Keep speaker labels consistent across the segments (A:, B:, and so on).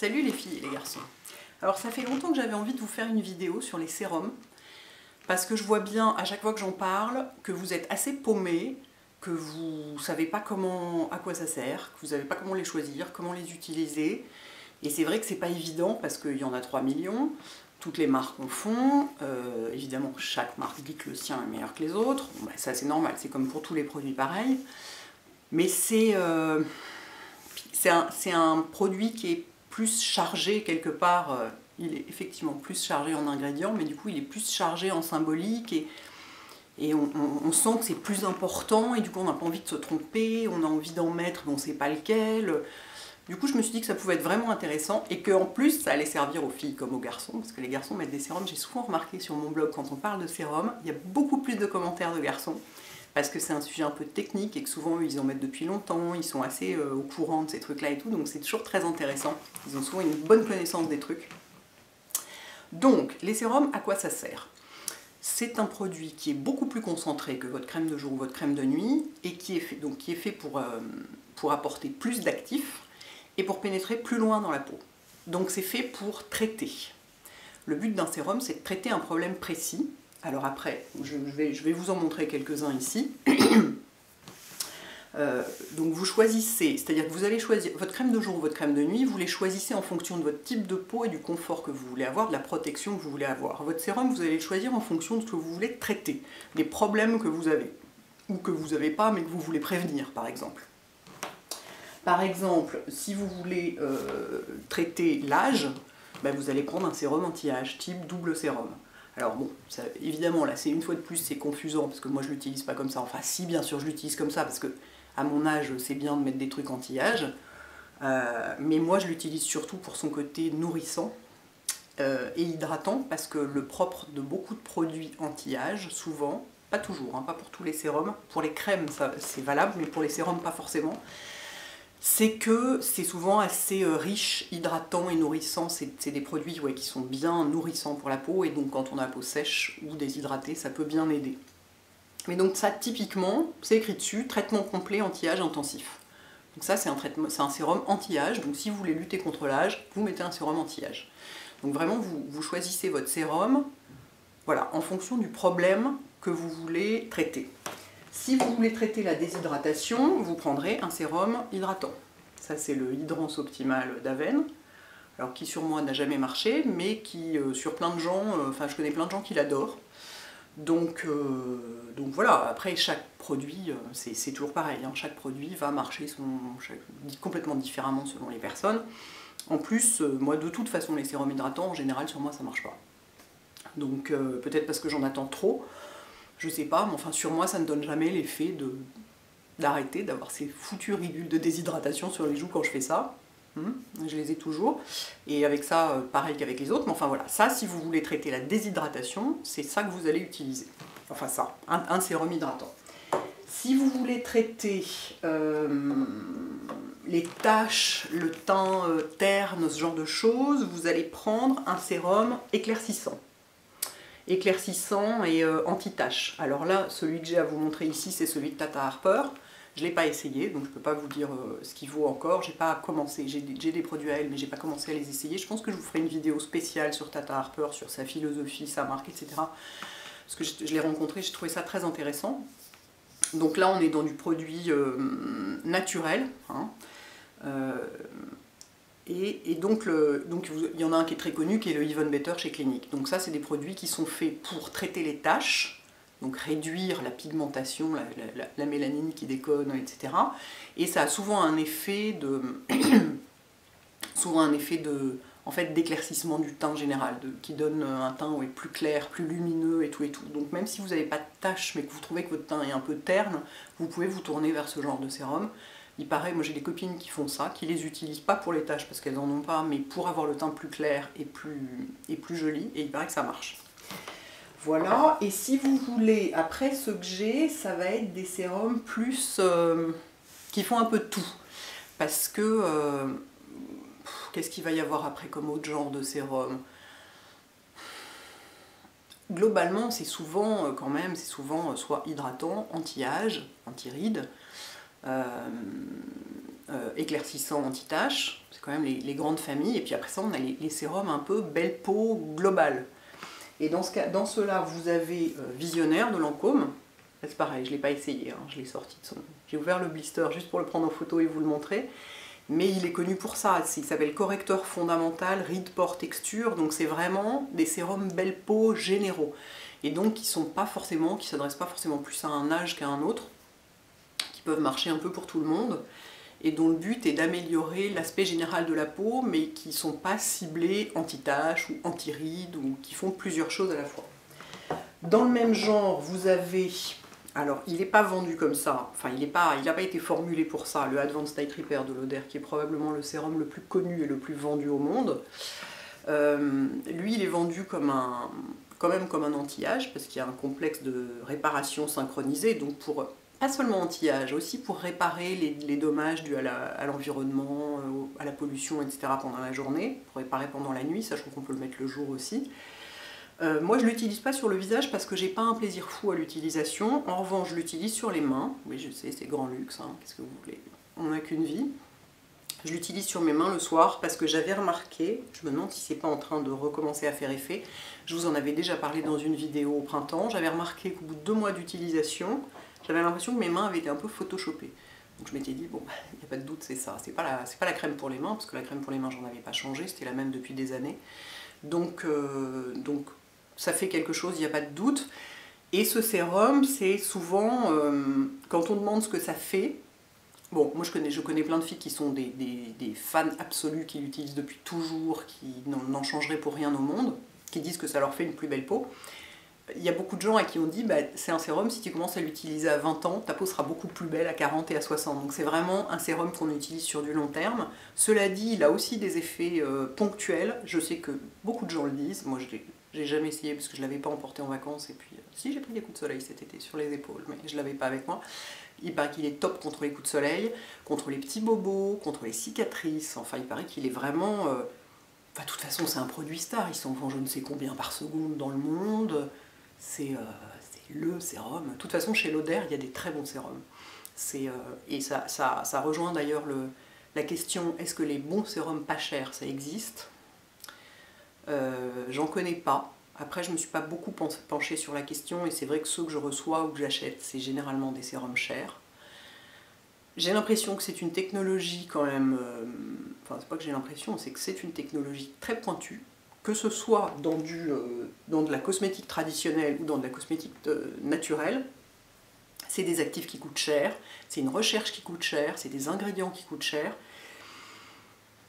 A: Salut les filles et les garçons. Alors ça fait longtemps que j'avais envie de vous faire une vidéo sur les sérums parce que je vois bien à chaque fois que j'en parle que vous êtes assez paumés, que vous savez pas à quoi ça sert, que vous savez pas comment les choisir, comment les utiliser. Et c'est vrai que c'est pas évident parce qu'il y en a 3 millions, toutes les marques en font, évidemment chaque marque dit que le sien est meilleur que les autres, bon, bah, ça c'est normal, c'est comme pour tous les produits pareils, mais c'est un produit qui est plus chargé quelque part, il est effectivement plus chargé en ingrédients, mais du coup il est plus chargé en symbolique et on sent que c'est plus important et du coup on n'a pas envie de se tromper, on a envie d'en mettre mais on ne sait pas lequel. Du coup je me suis dit que ça pouvait être vraiment intéressant et qu'en plus ça allait servir aux filles comme aux garçons, parce que les garçons mettent des sérums, j'ai souvent remarqué sur mon blog quand on parle de sérum, il y a beaucoup plus de commentaires de garçons, parce que c'est un sujet un peu technique et que souvent eux, ils en mettent depuis longtemps, ils sont assez au courant de ces trucs-là et tout, donc c'est toujours très intéressant. Ils ont souvent une bonne connaissance des trucs. Donc, les sérums, à quoi ça sert? C'est un produit qui est beaucoup plus concentré que votre crème de jour ou votre crème de nuit et qui est fait pour apporter plus d'actifs et pour pénétrer plus loin dans la peau. Donc c'est fait pour traiter. Le but d'un sérum, c'est de traiter un problème précis. Alors après, je vais vous en montrer quelques-uns ici. Donc vous choisissez, c'est-à-dire que vous allez choisir votre crème de jour ou votre crème de nuit, vous les choisissez en fonction de votre type de peau et du confort que vous voulez avoir, de la protection que vous voulez avoir. Votre sérum, vous allez le choisir en fonction de ce que vous voulez traiter, des problèmes que vous avez, ou que vous n'avez pas mais que vous voulez prévenir par exemple. Par exemple, si vous voulez traiter l'âge, ben vous allez prendre un sérum anti-âge type double sérum. Alors bon, ça, évidemment là c'est une fois de plus c'est confusant parce que moi je l'utilise pas comme ça, enfin si bien sûr je l'utilise comme ça parce que à mon âge c'est bien de mettre des trucs anti-âge, mais moi je l'utilise surtout pour son côté nourrissant et hydratant parce que le propre de beaucoup de produits anti-âge, souvent, pas toujours, hein, pas pour tous les sérums, pour les crèmes c'est valable mais pour les sérums pas forcément, c'est que c'est souvent assez riche, hydratant et nourrissant. C'est des produits qui sont bien nourrissants pour la peau, et donc quand on a la peau sèche ou déshydratée, ça peut bien aider. Mais donc ça, typiquement, c'est écrit dessus, traitement complet anti-âge intensif. Donc ça, c'est un sérum anti-âge, donc si vous voulez lutter contre l'âge, vous mettez un sérum anti-âge. Donc vraiment, vous choisissez votre sérum, voilà, en fonction du problème que vous voulez traiter. Si vous voulez traiter la déshydratation, vous prendrez un sérum hydratant. Ça c'est le Hydrance Optimal d'Aven, alors qui sur moi n'a jamais marché, mais qui sur plein de gens, enfin je connais plein de gens qui l'adorent. Donc voilà, après chaque produit, c'est toujours pareil, hein, chaque produit va marcher complètement différemment selon les personnes. En plus, moi de toute façon les sérums hydratants, en général sur moi ça marche pas. Donc peut-être parce que j'en attends trop, je sais pas, mais enfin sur moi ça ne donne jamais l'effet d'arrêter d'avoir ces foutues ridules de déshydratation sur les joues quand je fais ça. Je les ai toujours, et avec ça pareil qu'avec les autres, mais enfin voilà, ça si vous voulez traiter la déshydratation, c'est ça que vous allez utiliser. Enfin ça, un sérum hydratant. Si vous voulez traiter les taches, le teint terne, ce genre de choses, vous allez prendre un sérum éclaircissant. Éclaircissant et anti-tache. Alors là, celui que j'ai à vous montrer ici, c'est celui de Tata Harper. Je ne l'ai pas essayé, donc je ne peux pas vous dire ce qu'il vaut encore. J'ai pas commencé, j'ai des produits à elle, mais j'ai pas commencé à les essayer. Je pense que je vous ferai une vidéo spéciale sur Tata Harper, sur sa philosophie, sa marque, etc. Parce que je l'ai rencontré, j'ai trouvé ça très intéressant. Donc là, on est dans du produit naturel, hein. Et donc il y en a un qui est très connu qui est le Even Better chez Clinique. Donc ça c'est des produits qui sont faits pour traiter les taches, donc réduire la pigmentation, la mélanine qui déconne, etc. Et ça a souvent un effet en fait, d'éclaircissement du teint général, qui donne un teint plus clair, plus lumineux et tout. Donc même si vous n'avez pas de taches mais que vous trouvez que votre teint est un peu terne, vous pouvez vous tourner vers ce genre de sérum. Il paraît, moi j'ai des copines qui font ça, qui les utilisent pas pour les taches parce qu'elles en ont pas, mais pour avoir le teint plus clair et plus joli, et il paraît que ça marche. Voilà, et si vous voulez, après ce que j'ai, ça va être des sérums plus qui font un peu de tout. Parce que, qu'est-ce qu'il va y avoir après comme autre genre de sérum? Globalement, c'est souvent, quand même, c'est souvent soit hydratant, anti-âge, anti-rides, éclaircissant anti-taches, c'est quand même les grandes familles, et puis après ça on a les sérums un peu belle peau globale. Et dans ceux-là, vous avez Visionnaire de Lancôme. C'est pareil, je ne l'ai pas essayé, hein, je l'ai sorti de son... J'ai ouvert le blister juste pour le prendre en photo et vous le montrer. Mais il est connu pour ça, il s'appelle Correcteur Fondamental Ride Pore Texture, donc c'est vraiment des sérums belle peau généraux. Et donc qui s'adressent pas forcément plus à un âge qu'à un autre, qui peuvent marcher un peu pour tout le monde, et dont le but est d'améliorer l'aspect général de la peau, mais qui ne sont pas ciblés anti-taches ou anti-rides, ou qui font plusieurs choses à la fois. Dans le même genre, vous avez... Alors, il n'est pas vendu comme ça, enfin, il n'a pas été formulé pour ça, le Advanced Night Repair de Lauder, qui est probablement le sérum le plus connu et le plus vendu au monde. Lui, il est vendu quand même comme un anti-âge, parce qu'il y a un complexe de réparation synchronisé, donc pas seulement anti-âge, aussi pour réparer les dommages dus à l'environnement, à la pollution, etc. pendant la journée, pour réparer pendant la nuit, sachant qu'on peut le mettre le jour aussi. Moi je ne l'utilise pas sur le visage parce que j'ai pas un plaisir fou à l'utilisation. En revanche, je l'utilise sur les mains. Oui, je sais, c'est grand luxe, hein. Qu'est-ce que vous voulez? On n'a qu'une vie. Je l'utilise sur mes mains le soir parce que j'avais remarqué, je me demande si c'est pas en train de recommencer à faire effet, je vous en avais déjà parlé dans une vidéo au printemps, j'avais remarqué qu'au bout de 2 mois d'utilisation, j'avais l'impression que mes mains avaient été un peu photoshopées. Donc je m'étais dit, bon, il n'y a pas de doute, c'est ça. C'est pas la crème pour les mains, parce que la crème pour les mains, j'en avais pas changé, c'était la même depuis des années. Donc ça fait quelque chose, il n'y a pas de doute. Et ce sérum, c'est souvent, quand on demande ce que ça fait, bon, moi je connais plein de filles qui sont des fans absolus, qui l'utilisent depuis toujours, qui n'en changeraient pour rien au monde, qui disent que ça leur fait une plus belle peau. Il y a beaucoup de gens à qui on dit, bah, c'est un sérum, si tu commences à l'utiliser à 20 ans, ta peau sera beaucoup plus belle à 40 et à 60. Donc c'est vraiment un sérum qu'on utilise sur du long terme. Cela dit, il a aussi des effets ponctuels. Je sais que beaucoup de gens le disent, moi j'ai jamais essayé parce que je ne l'avais pas emporté en vacances, et puis si, j'ai pris des coups de soleil cet été sur les épaules, mais je ne l'avais pas avec moi. Il paraît qu'il est top contre les coups de soleil, contre les petits bobos, contre les cicatrices, enfin il paraît qu'il est vraiment... Enfin, de toute façon c'est un produit star, il s'en vend je ne sais combien par seconde dans le monde, c'est le sérum. De toute façon chez Lauder il y a des très bons sérums. Et ça rejoint d'ailleurs la question, est-ce que les bons sérums pas chers ça existe? J'en connais pas. Après, je ne me suis pas beaucoup penchée sur la question, et c'est vrai que ceux que je reçois ou que j'achète, c'est généralement des sérums chers. J'ai l'impression que c'est une technologie quand même... Enfin, c'est pas que j'ai l'impression, c'est que c'est une technologie très pointue, que ce soit dans de la cosmétique traditionnelle ou dans de la cosmétique naturelle. C'est des actifs qui coûtent cher, c'est une recherche qui coûte cher, c'est des ingrédients qui coûtent cher.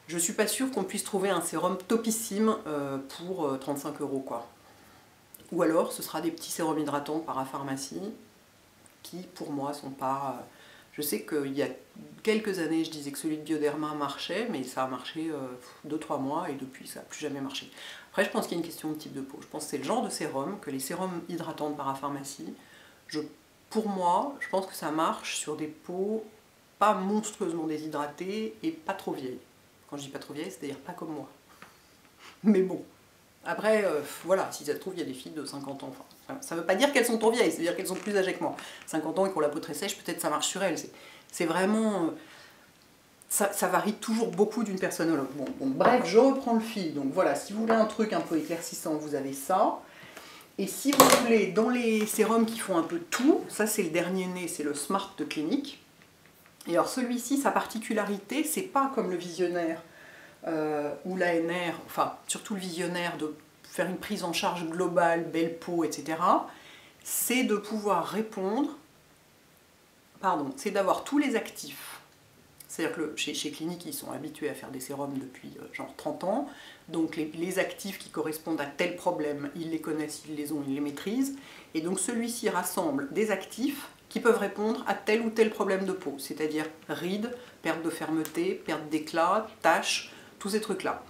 A: Je suis pas sûre qu'on puisse trouver un sérum topissime pour 35 € quoi. Ou alors ce sera des petits sérums hydratants parapharmacie qui pour moi sont pas... Je sais qu'il y a quelques années je disais que celui de Bioderma marchait, mais ça a marché 2-3 mois et depuis ça n'a plus jamais marché. Après je pense qu'il y a une question de type de peau. Je pense que c'est le genre de sérum, que les sérums hydratants de parapharmacie, pour moi, je pense que ça marche sur des peaux pas monstrueusement déshydratées et pas trop vieilles. Quand je dis pas trop vieille, c'est-à-dire pas comme moi. Mais bon. Après, voilà, si ça se trouve, il y a des filles de 50 ans. Enfin, ça ne veut pas dire qu'elles sont trop vieilles, c'est-à-dire qu'elles sont plus âgées que moi. 50 ans et qu'on a la peau très sèche, peut-être ça marche sur elles. C'est vraiment... Ça varie toujours beaucoup d'une personne à l'autre. Bon, bref, je reprends le fil. Donc voilà, si vous voulez un truc un peu éclaircissant, vous avez ça. Et si vous voulez, dans les sérums qui font un peu tout, ça c'est le dernier né, c'est le Smart de Clinique. Et alors celui-ci, sa particularité, c'est pas comme le Visionnaire ou l'ANR, enfin surtout le Visionnaire, de faire une prise en charge globale, belle peau, etc. C'est de pouvoir répondre, c'est d'avoir tous les actifs. C'est-à-dire que chez Clinique, ils sont habitués à faire des sérums depuis genre 30 ans, donc les actifs qui correspondent à tel problème, ils les connaissent, ils les ont, ils les maîtrisent, et donc celui-ci rassemble des actifs qui peuvent répondre à tel ou tel problème de peau, c'est-à-dire rides, perte de fermeté, perte d'éclat, taches, tous ces trucs-là.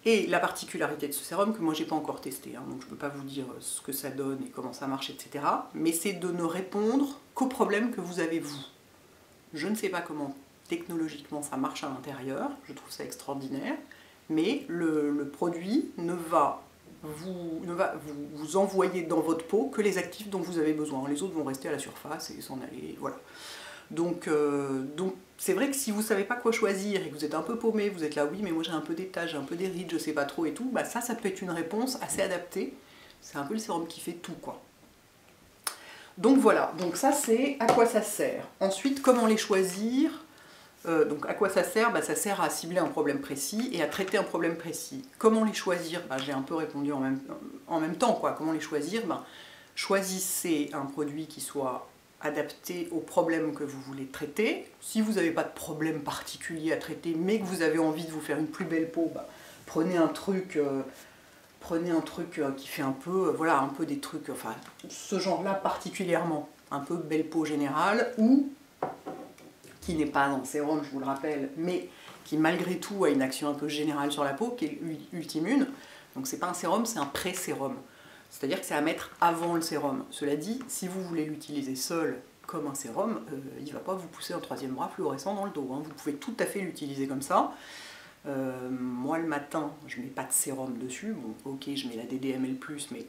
A: Et la particularité de ce sérum, que moi j'ai pas encore testé, hein, donc je peux pas vous dire ce que ça donne et comment ça marche, etc., mais c'est de ne répondre qu'aux problèmes que vous avez vous. Je ne sais pas comment technologiquement ça marche à l'intérieur, je trouve ça extraordinaire, mais le produit ne va vous envoyer dans votre peau que les actifs dont vous avez besoin. Les autres vont rester à la surface et s'en aller, voilà. Donc c'est vrai que si vous ne savez pas quoi choisir et que vous êtes un peu paumé, vous êtes là, oui, mais moi j'ai un peu des taches, j'ai un peu des rides, je sais pas trop et tout, bah ça peut être une réponse assez adaptée. C'est un peu le sérum qui fait tout, quoi. Donc voilà, donc ça c'est à quoi ça sert. Ensuite, comment les choisir? Donc à quoi ça sert? Bah, ça sert à cibler un problème précis et à traiter un problème précis. Comment les choisir? Bah, j'ai un peu répondu en même temps, quoi. Comment les choisir? Bah, choisissez un produit qui soit adapté au problème que vous voulez traiter. Si vous n'avez pas de problème particulier à traiter, mais que vous avez envie de vous faire une plus belle peau, bah, prenez un truc qui fait un peu, voilà, un peu des trucs, enfin, ce genre-là particulièrement, un peu belle peau générale, ou qui n'est pas un sérum, je vous le rappelle, mais qui malgré tout a une action un peu générale sur la peau, qui est Ultimune. Donc c'est pas un sérum, c'est un pré-sérum. C'est-à-dire que c'est à mettre avant le sérum. Cela dit, si vous voulez l'utiliser seul comme un sérum, il ne va pas vous pousser un troisième bras fluorescent dans le dos. Hein. Vous pouvez tout à fait l'utiliser comme ça. Moi le matin, je ne mets pas de sérum dessus. Bon, ok, je mets la DDML+, mais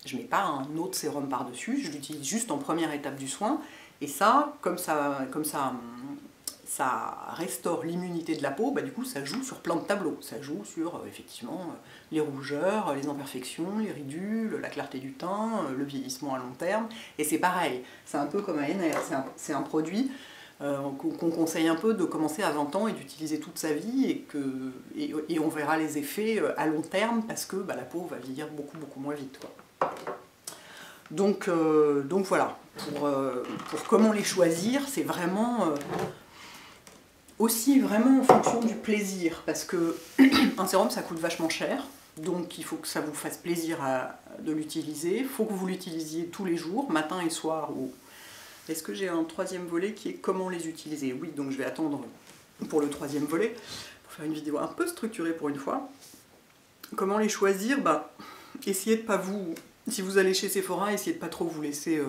A: je ne mets pas un autre sérum par-dessus. Je l'utilise juste en première étape du soin. Et ça, comme ça restaure l'immunité de la peau, bah, du coup ça joue sur plein de tableaux. Ça joue sur effectivement les rougeurs, les imperfections, les ridules, la clarté du teint, le vieillissement à long terme. Et c'est pareil, c'est un peu comme ANR, c'est un produit qu'on conseille un peu de commencer à 20 ans et d'utiliser toute sa vie, et on verra les effets à long terme parce que bah, la peau va vieillir beaucoup moins vite, quoi. Donc voilà, pour comment les choisir, c'est vraiment aussi vraiment en fonction du plaisir, parce que un sérum ça coûte vachement cher, donc il faut que ça vous fasse plaisir de l'utiliser, il faut que vous l'utilisiez tous les jours, matin et soir. Est-ce que j'ai un troisième volet qui est comment les utiliser? Oui, donc je vais attendre pour le troisième volet, pour faire une vidéo un peu structurée pour une fois. Comment les choisir? Bah, essayez de pas vous... Si vous allez chez Sephora, essayez de pas trop vous laisser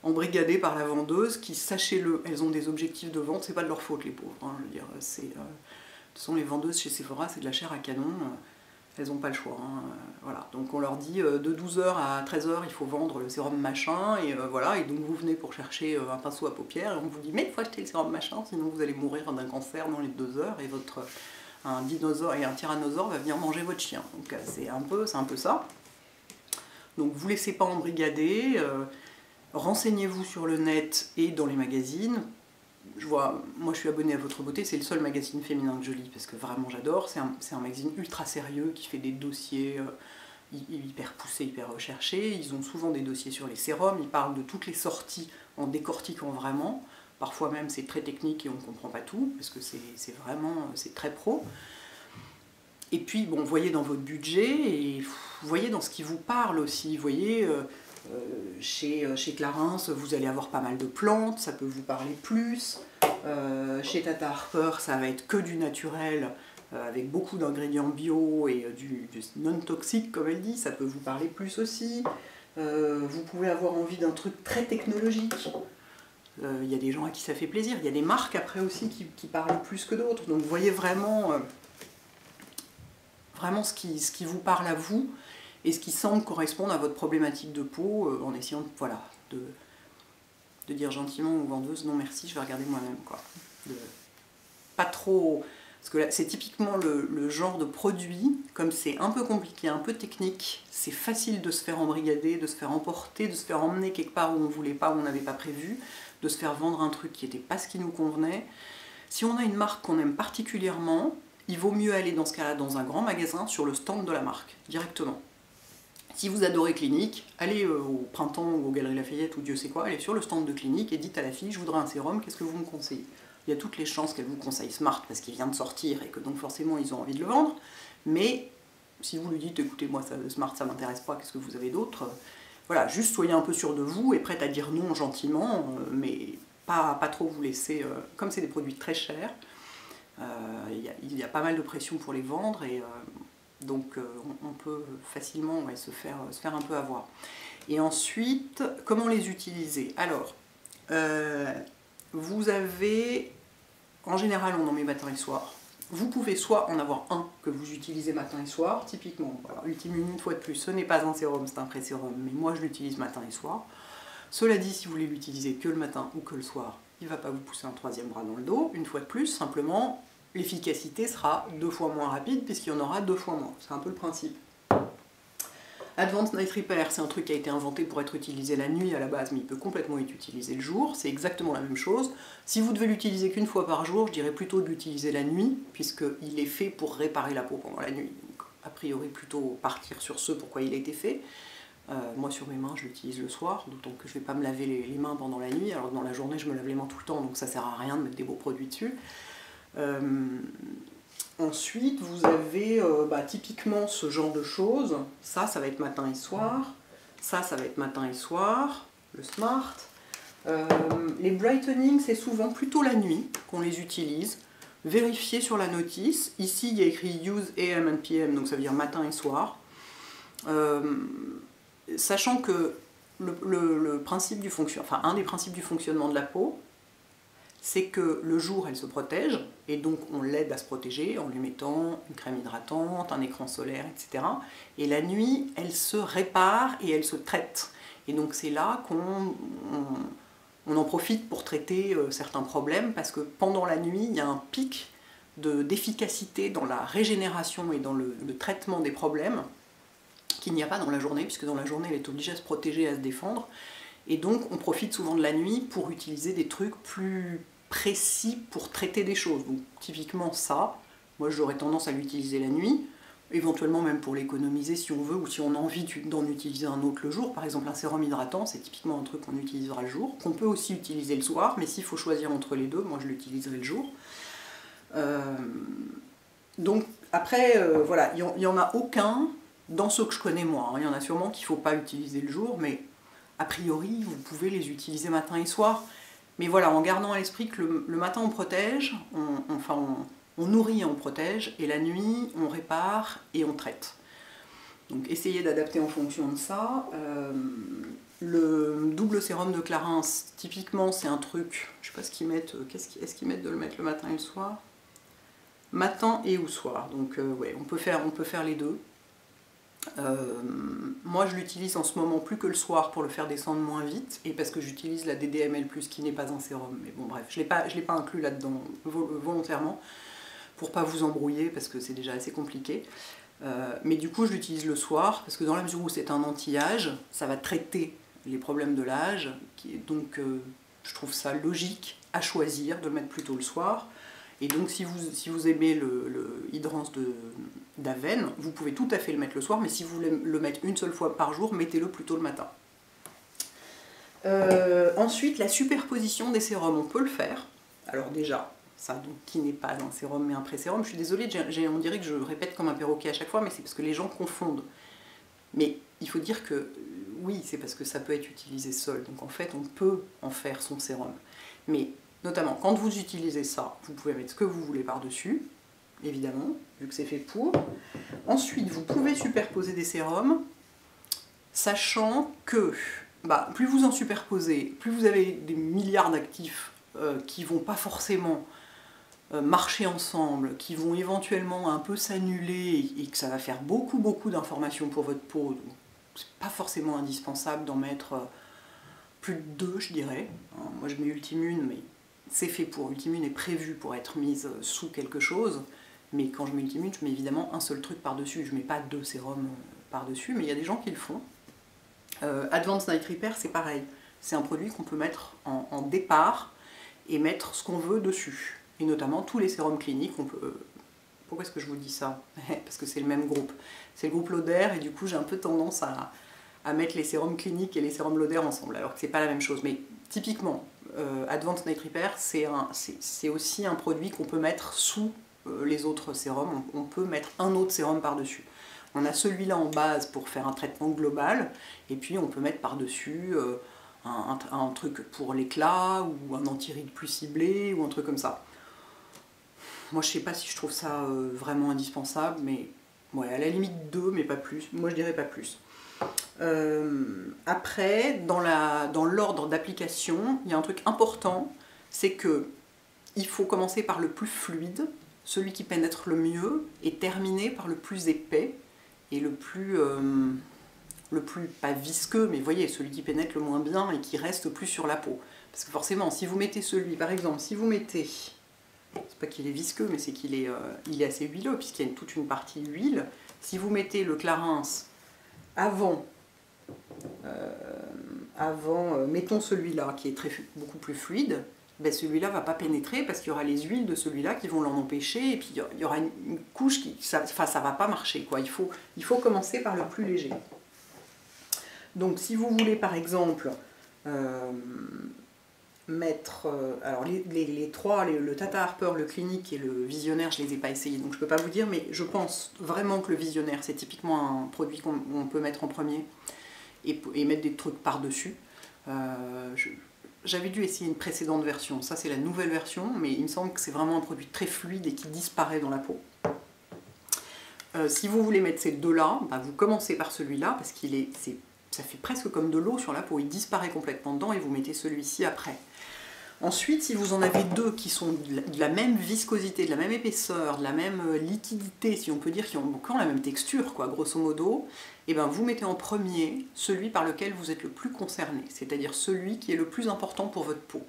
A: embrigader par la vendeuse, qui, sachez-le, elles ont des objectifs de vente, c'est pas de leur faute les pauvres. Hein, je veux dire, de toute façon, les vendeuses chez Sephora, c'est de la chair à canon, elles n'ont pas le choix. Hein, voilà. Donc on leur dit de 12h à 13h, il faut vendre le sérum machin, et voilà, et donc vous venez pour chercher un pinceau à paupières, et on vous dit mais il faut acheter le sérum machin, sinon vous allez mourir d'un cancer dans les 2 heures, et un dinosaure et un tyrannosaure va venir manger votre chien. Donc c'est un peu ça. Donc vous ne laissez pas embrigader, renseignez-vous sur le net et dans les magazines. Moi je suis abonnée à Votre Beauté, c'est le seul magazine féminin que je lis parce que vraiment j'adore. C'est un magazine ultra sérieux qui fait des dossiers hyper poussés, hyper recherchés. Ils ont souvent des dossiers sur les sérums, ils parlent de toutes les sorties en décortiquant vraiment. Parfois même c'est très technique et on ne comprend pas tout parce que c'est très pro. Et puis, bon, voyez dans votre budget et voyez dans ce qui vous parle aussi. Voyez, chez Clarins, vous allez avoir pas mal de plantes, ça peut vous parler plus. Chez Tata Harper, ça va être que du naturel, avec beaucoup d'ingrédients bio et du non-toxique, comme elle dit, ça peut vous parler plus aussi. Vous pouvez avoir envie d'un truc très technologique. Il y a des gens à qui ça fait plaisir. Il y a des marques après aussi qui parlent plus que d'autres. Donc, vous voyez vraiment... vraiment ce qui vous parle à vous et ce qui semble correspondre à votre problématique de peau, en essayant voilà, de dire gentiment aux vendeuses non merci, je vais regarder moi-même, quoi. Pas trop, parce que là c'est typiquement le genre de produit, comme c'est un peu compliqué, un peu technique, c'est facile de se faire embrigader, de se faire emporter, de se faire emmener quelque part où on ne voulait pas, où on n'avait pas prévu, de se faire vendre un truc qui n'était pas ce qui nous convenait. Si on a une marque qu'on aime particulièrement, il vaut mieux aller dans ce cas-là dans un grand magasin sur le stand de la marque, directement. Si vous adorez Clinique, allez au Printemps ou aux Galeries Lafayette ou Dieu sait quoi, allez sur le stand de Clinique et dites à la fille, je voudrais un sérum, qu'est-ce que vous me conseillez? Il y a toutes les chances qu'elle vous conseille Smart parce qu'il vient de sortir et que donc forcément ils ont envie de le vendre, mais si vous lui dites, écoutez, moi ça, Smart ça m'intéresse pas, qu'est-ce que vous avez d'autre? Voilà, juste soyez un peu sûr de vous et prête à dire non gentiment, mais pas trop vous laisser, comme c'est des produits très chers, il y a pas mal de pression pour les vendre et donc on peut facilement se faire un peu avoir. Et ensuite, comment les utiliser? Alors, vous avez, en général on en met matin et soir. Vous pouvez soit en avoir un que vous utilisez matin et soir, typiquement, voilà, Ultimune une fois de plus, ce n'est pas un sérum, c'est un pré-sérum, mais moi je l'utilise matin et soir. Cela dit, si vous voulez l'utiliser que le matin ou que le soir, il ne va pas vous pousser un troisième bras dans le dos, une fois de plus, simplement l'efficacité sera 2 fois moins rapide puisqu'il y en aura 2 fois moins. C'est un peu le principe. Advanced Night Repair, c'est un truc qui a été inventé pour être utilisé la nuit à la base, mais il peut complètement être utilisé le jour, c'est exactement la même chose. Si vous devez l'utiliser qu'une fois par jour, je dirais plutôt de l'utiliser la nuit, puisqu'il est fait pour réparer la peau pendant la nuit. Donc, a priori, plutôt partir sur ce pourquoi il a été fait. Moi, sur mes mains, je l'utilise le soir, d'autant que je ne vais pas me laver les mains pendant la nuit, alors que dans la journée, je me lave les mains tout le temps, donc ça sert à rien de mettre des beaux produits dessus. Ensuite, vous avez typiquement ce genre de choses. Ça va être matin et soir. Ça va être matin et soir. Le Smart. Les brightening, c'est souvent plutôt la nuit qu'on les utilise. Vérifiez sur la notice. Ici, il y a écrit Use AM and PM, donc ça veut dire matin et soir. Sachant que le principe du un des principes du fonctionnement de la peau, c'est que le jour, elle se protège, et donc on l'aide à se protéger en lui mettant une crème hydratante, un écran solaire, etc. Et la nuit, elle se répare et elle se traite. Et donc c'est là qu'on en profite pour traiter certains problèmes, parce que pendant la nuit, il y a un pic d'efficacité dans la régénération et dans le traitement des problèmes qu'il n'y a pas dans la journée, puisque dans la journée, elle est obligée à se protéger, à se défendre. Et donc on profite souvent de la nuit pour utiliser des trucs plus précis pour traiter des choses. Donc typiquement ça, moi j'aurais tendance à l'utiliser la nuit, éventuellement même pour l'économiser si on veut, ou si on a envie d'en utiliser un autre le jour. Par exemple un sérum hydratant, c'est typiquement un truc qu'on utilisera le jour, qu'on peut aussi utiliser le soir, mais s'il faut choisir entre les deux, moi je l'utiliserai le jour. Donc après, voilà, il n'y en a aucun dans ceux que je connais moi, hein. Il y en a sûrement qu'il ne faut pas utiliser le jour, mais a priori vous pouvez les utiliser matin et soir. Mais voilà, en gardant à l'esprit que le matin on protège, on nourrit et on protège, et la nuit on répare et on traite. Donc essayez d'adapter en fonction de ça. Le double sérum de Clarins, typiquement c'est un truc, je sais pas ce qu'ils mettent, est-ce qu'ils mettent de le mettre le matin et le soir? Matin et ou soir, donc ouais, on peut faire les deux. Moi je l'utilise en ce moment plus que le soir pour le faire descendre moins vite, et parce que j'utilise la DDML+, qui n'est pas un sérum, mais bon bref, je l'ai pas inclus là-dedans volontairement, pour pas vous embrouiller, parce que c'est déjà assez compliqué. Mais du coup je l'utilise le soir, parce que dans la mesure où c'est un anti-âge, ça va traiter les problèmes de l'âge, donc je trouve ça logique à choisir de le mettre plutôt le soir. Et donc si vous aimez le Hydrance d'Avène, vous pouvez tout à fait le mettre le soir, mais si vous voulez le mettre une seule fois par jour, mettez-le plutôt le matin. Ensuite, la superposition des sérums, on peut le faire. Alors déjà, ça donc, qui n'est pas un sérum mais un pré-sérum, je suis désolée, on dirait que je répète comme un perroquet à chaque fois, mais c'est parce que les gens confondent. Mais il faut dire que oui, c'est parce que ça peut être utilisé seul, donc en fait on peut en faire son sérum. Mais notamment, quand vous utilisez ça, vous pouvez mettre ce que vous voulez par-dessus, évidemment, vu que c'est fait pour. Ensuite, vous pouvez superposer des sérums, sachant que plus vous en superposez, plus vous avez des milliards d'actifs qui vont pas forcément marcher ensemble, qui vont éventuellement un peu s'annuler, et que ça va faire beaucoup d'informations pour votre peau. Donc, c'est pas forcément indispensable d'en mettre plus de 2, je dirais. Moi, je mets Ultimune, mais c'est fait pour. Ultimune est prévu pour être mise sous quelque chose, mais quand je mets Ultimune, je mets évidemment un seul truc par-dessus. Je ne mets pas 2 sérums par-dessus, mais il y a des gens qui le font. Advanced Night Repair, c'est pareil. C'est un produit qu'on peut mettre en départ et mettre ce qu'on veut dessus. Et notamment tous les sérums cliniques, on peut... Pourquoi est-ce que je vous dis ça? Parce que c'est le même groupe. C'est le groupe Lauder, et du coup j'ai un peu tendance à mettre les sérums cliniques et les sérums Lauder ensemble, alors que c'est pas la même chose. Mais typiquement, Advanced Night Repair, c'est aussi un produit qu'on peut mettre sous les autres sérums. On peut mettre un autre sérum par-dessus. On a celui-là en base pour faire un traitement global, et puis on peut mettre par-dessus un truc pour l'éclat, ou un anti-rides plus ciblé, ou un truc comme ça. Moi je sais pas si je trouve ça vraiment indispensable, mais ouais, à la limite 2, mais pas plus. Moi je dirais pas plus. Après, dans l'ordre d'application, il y a un truc important, c'est que il faut commencer par le plus fluide, celui qui pénètre le mieux, et terminer par le plus épais, et le plus pas visqueux, mais vous voyez, celui qui pénètre le moins bien et qui reste plus sur la peau. Parce que forcément, si vous mettez celui, par exemple, si vous mettez, c'est pas qu'il est visqueux, mais c'est qu'il est, il est assez huileux, puisqu'il y a toute une partie huile. Si vous mettez le Clarins avant, mettons celui-là, qui est beaucoup plus fluide, ben celui-là ne va pas pénétrer parce qu'il y aura les huiles de celui-là qui vont l'en empêcher, et puis il y aura une couche qui... ça ne va pas marcher, quoi. Il faut commencer par le plus léger. Donc si vous voulez par exemple mettre... alors les trois, le Tata Harper, le Clinique et le Visionnaire, je ne les ai pas essayés, donc je ne peux pas vous dire, mais je pense vraiment que le Visionnaire, c'est typiquement un produit qu'on peut mettre en premier et mettre des trucs par-dessus. J'avais dû essayer une précédente version, ça c'est la nouvelle version, mais il me semble que c'est vraiment un produit très fluide et qui disparaît dans la peau. Si vous voulez mettre ces deux-là, bah vous commencez par celui-là, parce ça fait presque comme de l'eau sur la peau, il disparaît complètement dedans et vous mettez celui-ci après. Ensuite, si vous en avez deux qui sont de la même viscosité, de la même épaisseur, de la même liquidité, si on peut dire, qui ont la même texture, quoi, grosso modo, et ben vous mettez en premier celui par lequel vous êtes le plus concerné, c'est-à-dire celui qui est le plus important pour votre peau.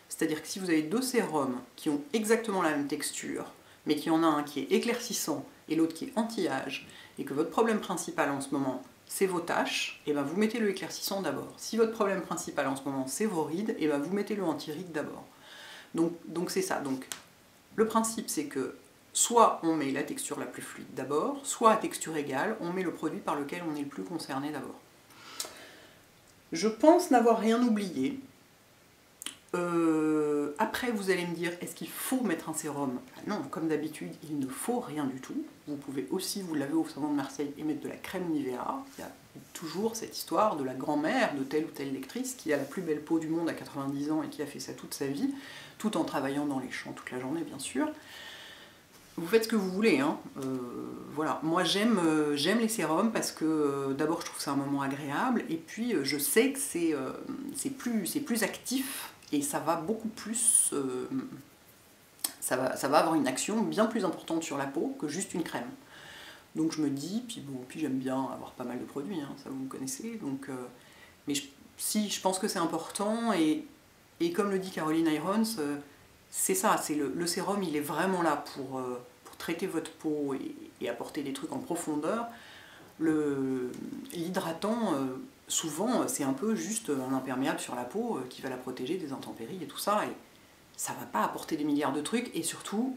A: C'est-à-dire que si vous avez deux sérums qui ont exactement la même texture, mais qu'il y en a un qui est éclaircissant et l'autre qui est anti-âge, et que votre problème principal en ce moment, c'est vos taches, et ben vous mettez le éclaircissant d'abord. Si votre problème principal en ce moment, c'est vos rides, et ben vous mettez le anti-rides d'abord. Donc c'est ça. Donc, le principe, c'est que soit on met la texture la plus fluide d'abord, soit à texture égale, on met le produit par lequel on est le plus concerné d'abord. Je pense n'avoir rien oublié. Après, vous allez me dire, est-ce qu'il faut mettre un sérum? Non, comme d'habitude, il ne faut rien du tout. Vous pouvez aussi vous laver au savon de Marseille et mettre de la crème Nivea. Il y a toujours cette histoire de la grand-mère de telle ou telle lectrice qui a la plus belle peau du monde à 90 ans et qui a fait ça toute sa vie, tout en travaillant dans les champs toute la journée, bien sûr. Vous faites ce que vous voulez, hein. Voilà. Moi j'aime les sérums parce que d'abord je trouve que c'est un moment agréable et puis je sais que c'est plus actif et ça va beaucoup plus, ça va avoir une action bien plus importante sur la peau que juste une crème. Donc je me dis, puis j'aime bien avoir pas mal de produits, hein, ça vous me connaissez, donc, mais je pense que c'est important et comme le dit Caroline Irons, c'est ça, le sérum il est vraiment là pour traiter votre peau et apporter des trucs en profondeur. L'hydratant, souvent c'est un peu juste un imperméable sur la peau qui va la protéger des intempéries et tout ça, et ça va pas apporter des milliards de trucs, et surtout,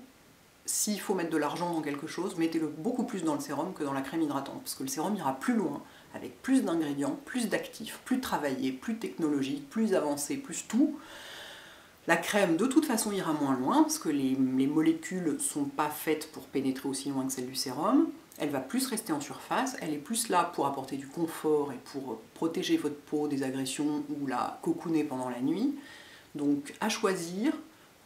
A: s'il faut mettre de l'argent dans quelque chose, mettez-le beaucoup plus dans le sérum que dans la crème hydratante, parce que le sérum ira plus loin, avec plus d'ingrédients, plus d'actifs, plus travaillé, plus technologique, plus avancé, plus tout. La crème, de toute façon, ira moins loin, parce que les molécules ne sont pas faites pour pénétrer aussi loin que celles du sérum. Elle va plus rester en surface, elle est plus là pour apporter du confort et pour protéger votre peau des agressions ou la cocooner pendant la nuit. Donc, à choisir.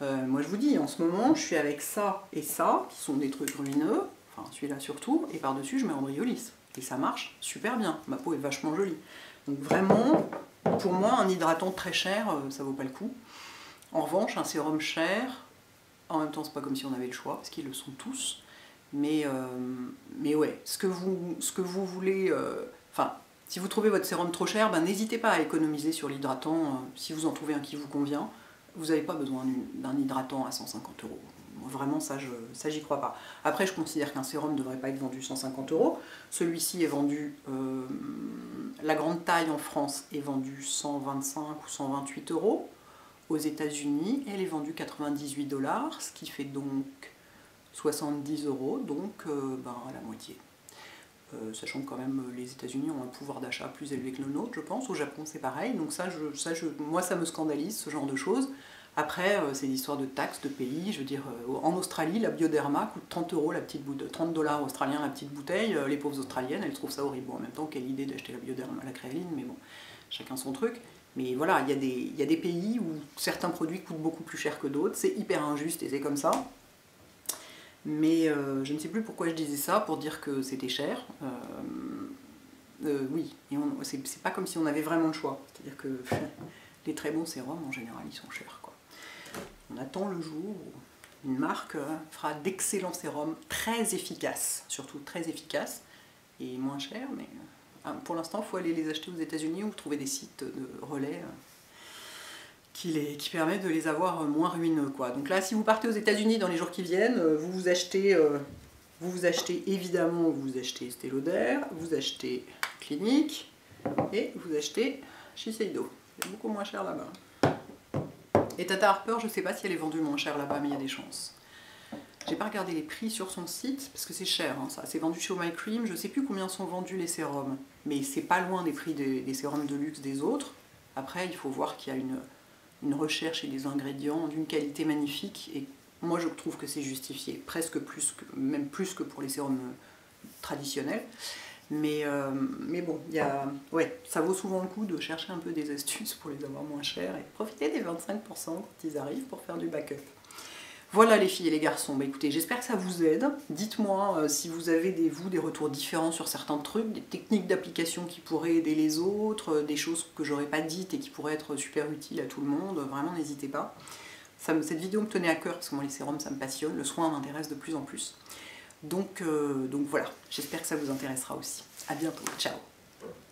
A: Moi, je vous dis, en ce moment, je suis avec ça et ça, qui sont des trucs lumineux, enfin, celui-là surtout, et par-dessus, je mets Embryolis. Et ça marche super bien. Ma peau est vachement jolie. Donc, vraiment, pour moi, un hydratant très cher, ça vaut pas le coup. En revanche, un sérum cher, en même temps, c'est pas comme si on avait le choix, parce qu'ils le sont tous. Mais ouais, ce que vous voulez... Enfin, si vous trouvez votre sérum trop cher, ben, n'hésitez pas à économiser sur l'hydratant. Si vous en trouvez un qui vous convient, vous n'avez pas besoin d'un hydratant à 150 €. Vraiment, ça, j'y crois pas. Après, je considère qu'un sérum ne devrait pas être vendu 150 €. Celui-ci est vendu... la grande taille en France est vendue 125 ou 128 €. Aux États-Unis, elle est vendue 98 $, ce qui fait donc 70 €, donc à la moitié. Sachant que quand même les États-Unis ont un pouvoir d'achat plus élevé que le nôtre, je pense. Au Japon, c'est pareil. Donc moi, ça me scandalise, ce genre de choses. Après, c'est l'histoire de taxes, de pays. Je veux dire, en Australie, la Bioderma coûte 30 € la petite bouteille, 30 $ australiens la petite bouteille. Les pauvres Australiennes, elles trouvent ça horrible. Bon, en même temps, quelle idée d'acheter la Bioderma, la créaline, mais bon, chacun son truc. Mais voilà, il y a des pays où certains produits coûtent beaucoup plus cher que d'autres. C'est hyper injuste et c'est comme ça. Mais je ne sais plus pourquoi je disais ça, pour dire que c'était cher. Oui, c'est pas comme si on avait vraiment le choix. C'est-à-dire que les très bons sérums, en général, ils sont chers, quoi. On attend le jour où une marque fera d'excellents sérums très efficaces, surtout très efficaces, et moins chers, mais pour l'instant, il faut aller les acheter aux États-Unis ou trouver des sites de relais qui permet de les avoir moins ruineux, quoi. Donc là, si vous partez aux États-Unis dans les jours qui viennent, vous achetez évidemment, vous achetez Estée Lauder, vous achetez Clinique et vous achetez Shiseido. C'est beaucoup moins cher là-bas. Et Tata Harper, je ne sais pas si elle est vendue moins cher là-bas, mais il y a des chances. J'ai pas regardé les prix sur son site, parce que c'est cher, hein, ça. C'est vendu chez Oh My Cream, je sais plus combien sont vendus les sérums, mais c'est pas loin des prix des sérums de luxe des autres. Après, il faut voir qu'il y a une recherche et des ingrédients d'une qualité magnifique, et moi je trouve que c'est justifié, presque plus, même plus que pour les sérums traditionnels. Mais bon, ouais, ça vaut souvent le coup de chercher un peu des astuces pour les avoir moins chers et profiter des 25% quand ils arrivent pour faire du backup. Voilà les filles et les garçons, bah écoutez, j'espère que ça vous aide. Dites-moi si vous avez des retours différents sur certains trucs, des techniques d'application qui pourraient aider les autres, des choses que j'aurais pas dites et qui pourraient être super utiles à tout le monde, vraiment n'hésitez pas. Cette vidéo me tenait à cœur parce que moi les sérums ça me passionne, le soin m'intéresse de plus en plus. Donc voilà, j'espère que ça vous intéressera aussi. A bientôt, ciao!